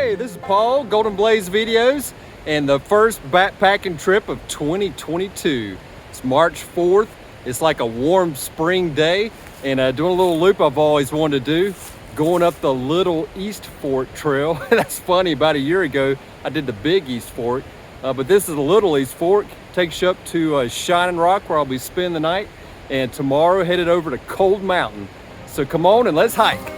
Hey, this is Paul, Golden Blaze Videos, and the first backpacking trip of 2022. It's March 4th. It's like a warm spring day, and doing a little loop I've always wanted to do, going up the Little East Fork Trail. That's funny, about a year ago, I did the Big East Fork, but this is the Little East Fork. Takes you up to Shining Rock, where I'll be spending the night, and tomorrow headed over to Cold Mountain. So come on and let's hike.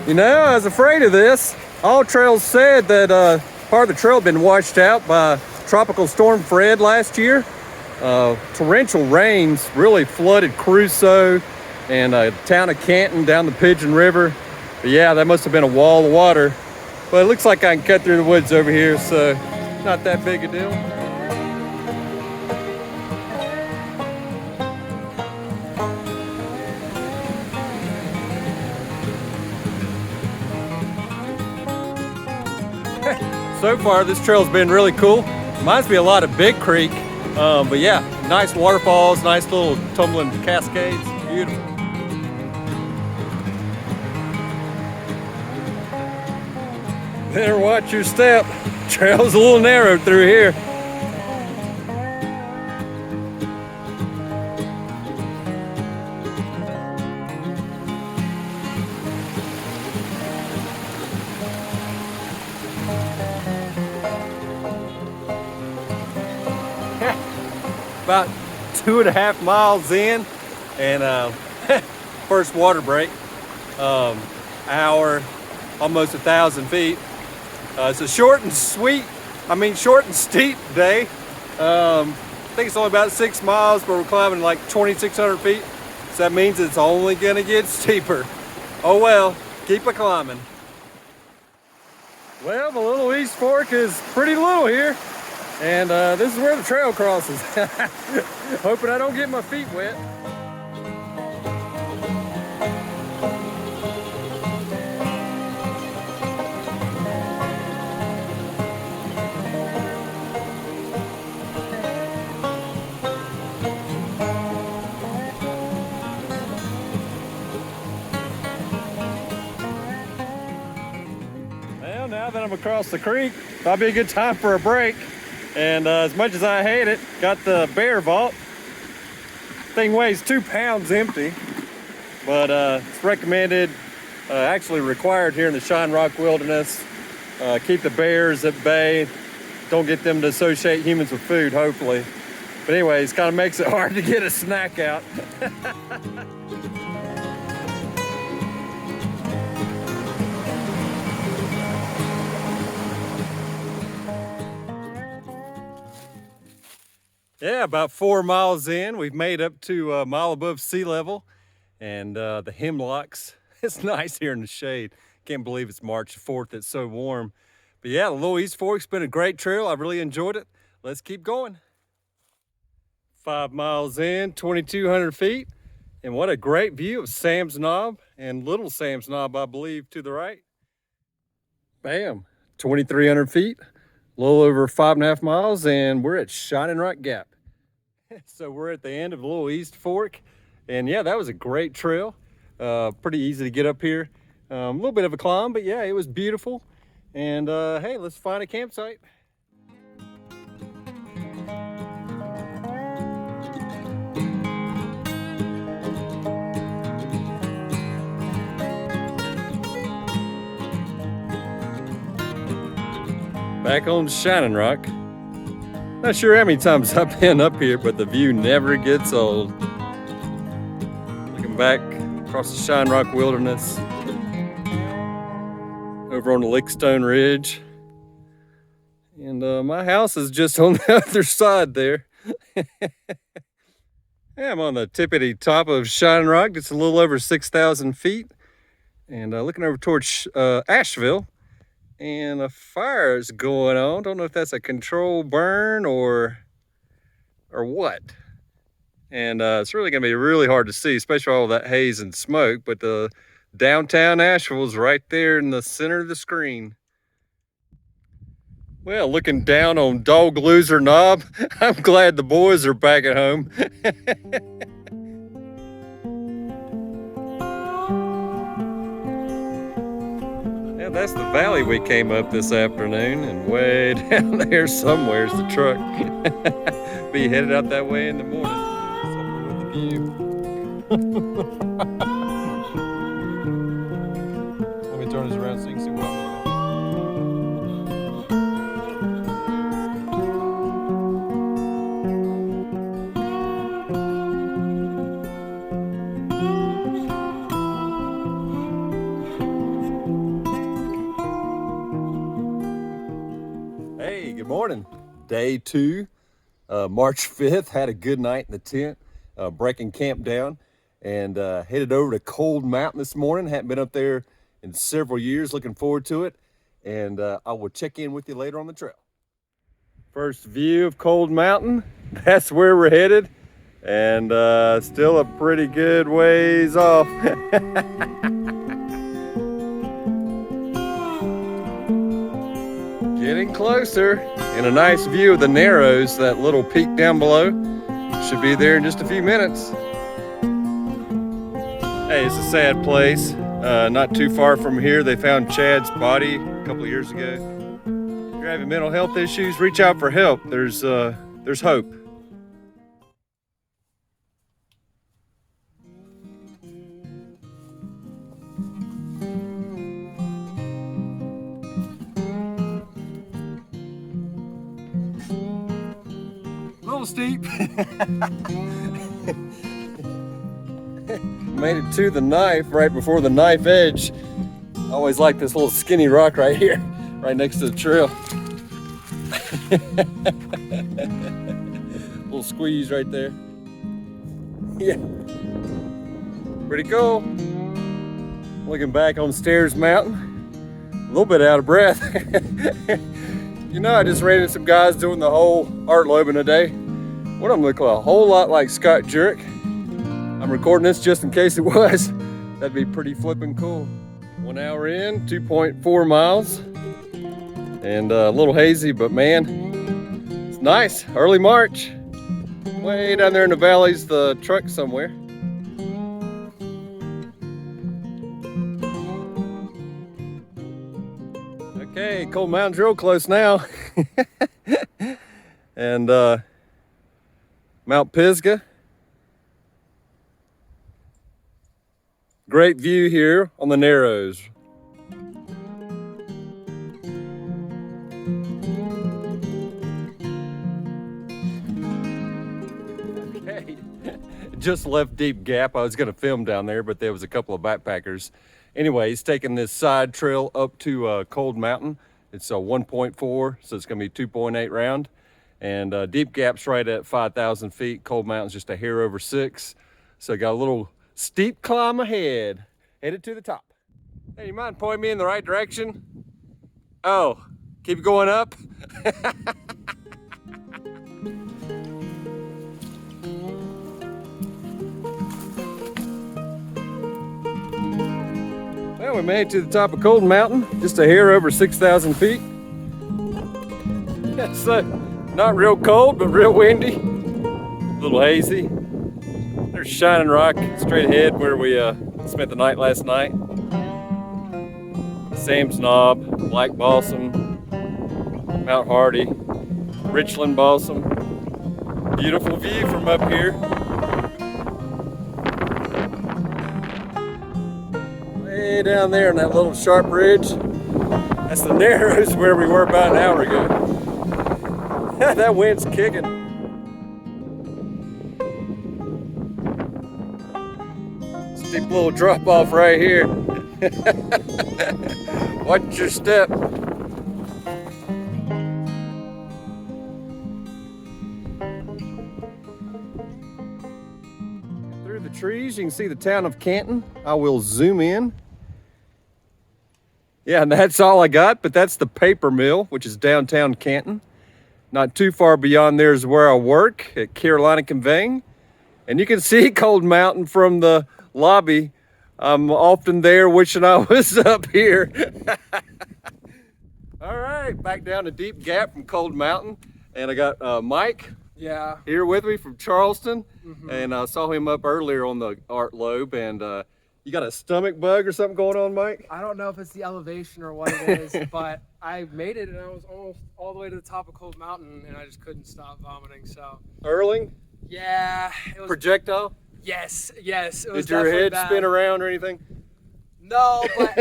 You know, I was afraid of this. All trails said that part of the trail had been washed out by Tropical Storm Fred last year. Torrential rains really flooded Crusoe and the town of Canton down the Pigeon River. But yeah, that must have been a wall of water. But it looks like I can cut through the woods over here, so not that big a deal. So far, this trail's been really cool. Reminds me a lot of Big Creek, but yeah, nice waterfalls, nice little tumbling cascades, beautiful. Better watch your step. Trail's a little narrow through here. About 2.5 miles in, and first water break, hour, almost 1,000 feet. It's a short and steep day. I think it's only about 6 miles, but we're climbing like 2,600 feet. So that means it's only gonna get steeper. Oh well, keep it climbing. Well, the Little East Fork is pretty little here. And this is where the trail crosses. Hoping I don't get my feet wet. Well, now that I'm across the creek, that'll be a good time for a break. And as much as I hate it, got the bear vault. Thing weighs 2 pounds empty, but it's recommended, actually required here in the Shining Rock Wilderness. Keep the bears at bay. Don't get them to associate humans with food, hopefully. But anyways, kind of makes it hard to get a snack out. Yeah, about 4 miles in, we've made up to a mile above sea level, and the hemlocks, it's nice here in the shade. Can't believe it's March 4th, it's so warm. But yeah, the Little East Fork's been a great trail. I've really enjoyed it. Let's keep going. 5 miles in, 2,200 feet, and what a great view of Sam's Knob and Little Sam's Knob, I believe, to the right. Bam, 2,300 feet, a little over 5.5 miles, and we're at Shining Rock Gap. So we're at the end of the Little East Fork, and yeah, that was a great trail. Pretty easy to get up here. A little bit of a climb, but yeah, it was beautiful. And hey, let's find a campsite. Back on Shining Rock. Not sure how many times I've been up here, but the view never gets old. Looking back across the Shining Rock Wilderness, over on the Lickstone Ridge. And my house is just on the other side there. Yeah, I'm on the tippity top of Shining Rock. It's a little over 6,000 feet. And looking over towards Asheville. And a fire is going on. Don't know if that's a controlled burn or what. And it's really gonna be really hard to see, especially all that haze and smoke, but the downtown Asheville is right there in the center of the screen. Well, looking down on Dog Loser Knob, I'm glad the boys are back at home. That's the valley we came up this afternoon, and way down there somewhere's the truck. Be headed out that way in the morning. Somewhere with the view. Let me turn this around so you can see what I'm doing. Hey, good morning. Day 2, March 5th. Had a good night in the tent, breaking camp down, and headed over to Cold Mountain this morning. Hadn't been up there in several years. Looking forward to it, and I will check in with you later on the trail. First view of Cold Mountain. That's where we're headed, and still a pretty good ways off. Getting closer, and a nice view of the Narrows, that little peak down below. Should be there in just a few minutes. Hey, it's a sad place. Not too far from here, they found Chad's body a couple of years ago. If you're having mental health issues, reach out for help. There's hope. A little steep. Made it to the knife right before the knife edge. I always like this little skinny rock right here, right next to the trail. Little squeeze right there. Yeah, pretty cool. Looking back on Stairs Mountain, a little bit out of breath. You know, I just ran into some guys doing the whole art Loeb in a day. One of them looked a whole lot like Scott Jurek. I'm recording this just in case it was. That'd be pretty flippin' cool. 1 hour in, 2.4 miles. And a little hazy, but man, it's nice. Early March. Way down there in the valleys, the truck somewhere. Okay, Cold Mountain's real close now. And Mount Pisgah. Great view here on the Narrows. Okay, just left Deep Gap. I was gonna film down there, but there was a couple of backpackers. Anyway, he's taking this side trail up to Cold Mountain. It's a 1.4, so it's gonna be 2.8 round. And Deep Gap's right at 5,000 feet. Cold Mountain's just a hair over 6. So got a little steep climb ahead. Headed to the top. Hey, you mind pointing me in the right direction? Oh, keep going up? Well, we made it to the top of Cold Mountain, just a hair over 6,000 feet. So, not real cold, but real windy. A little hazy. There's Shining Rock straight ahead where we spent the night last night. Sam's Knob, Black Balsam, Mount Hardy, Richland Balsam. Beautiful view from up here. Way down there on that little sharp ridge. That's the Narrows where we were about an hour ago. That wind's kicking. Steep little drop off right here. Watch your step. Through the trees, you can see the town of Canton. I will zoom in. Yeah, and that's all I got, but that's the paper mill, which is downtown Canton. Not too far beyond there is where I work at Carolina Conveying. And you can see Cold Mountain from the lobby. I'm often there wishing I was up here. All right, back down to Deep Gap from Cold Mountain. And I got Mike here with me from Charleston. And I saw him up earlier on the Art Loeb, and You got a stomach bug or something going on, Mike? I don't know if it's the elevation or what it is, but I made it and I was almost all the way to the top of Cold Mountain and I just couldn't stop vomiting. So Erling? yeah, it was Projectile? yes. It was Did your head bad. spin around or anything? No, but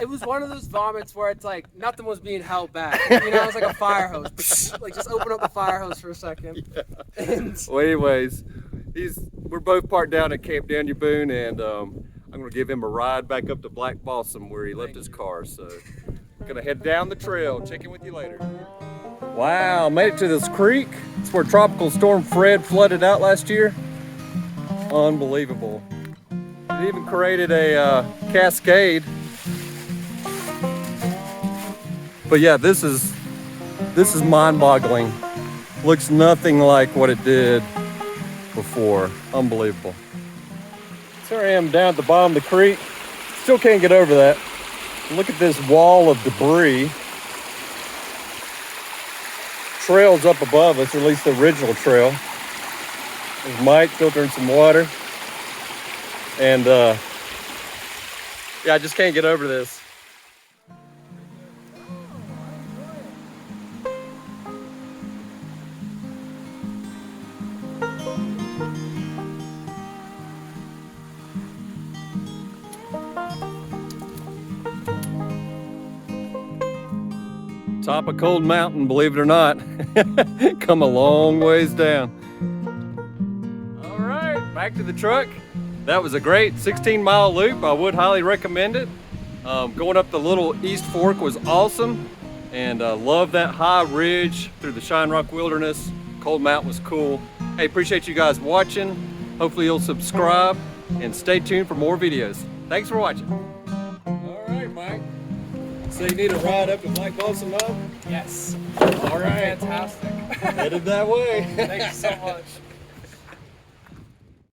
it was one of those vomits where it's like nothing was being held back. You know, it was like a fire hose. Like just open up the fire hose for a second. Yeah. And Well, anyways, we're both parked down at Camp Daniel Boone, and I'm gonna give him a ride back up to Black Balsam where he left his car. So we're gonna head down the trail. Check in with you later. Wow, made it to this creek. It's where Tropical Storm Fred flooded out last year. Unbelievable. It even created a cascade. But yeah, this is mind-boggling. Looks nothing like what it did before. Unbelievable. So here I am down at the bottom of the creek. Still can't get over that. Look at this wall of debris. Trail's up above us, or at least the original trail. There's Mike filtering some water. And yeah, I just can't get over this. Top of Cold Mountain, believe it or not. Come a long ways down. All right, back to the truck. That was a great 16-mile loop. I would highly recommend it. Going up the little East Fork was awesome, and love that high ridge through the Shine Rock Wilderness. Cold Mountain was cool. Hey, appreciate you guys watching. Hopefully you'll subscribe and stay tuned for more videos. Thanks for watching. All right, Mike. So you need a ride up to Black Balsam Mountain? yes. All right. Fantastic. Headed that way. Thank you so much.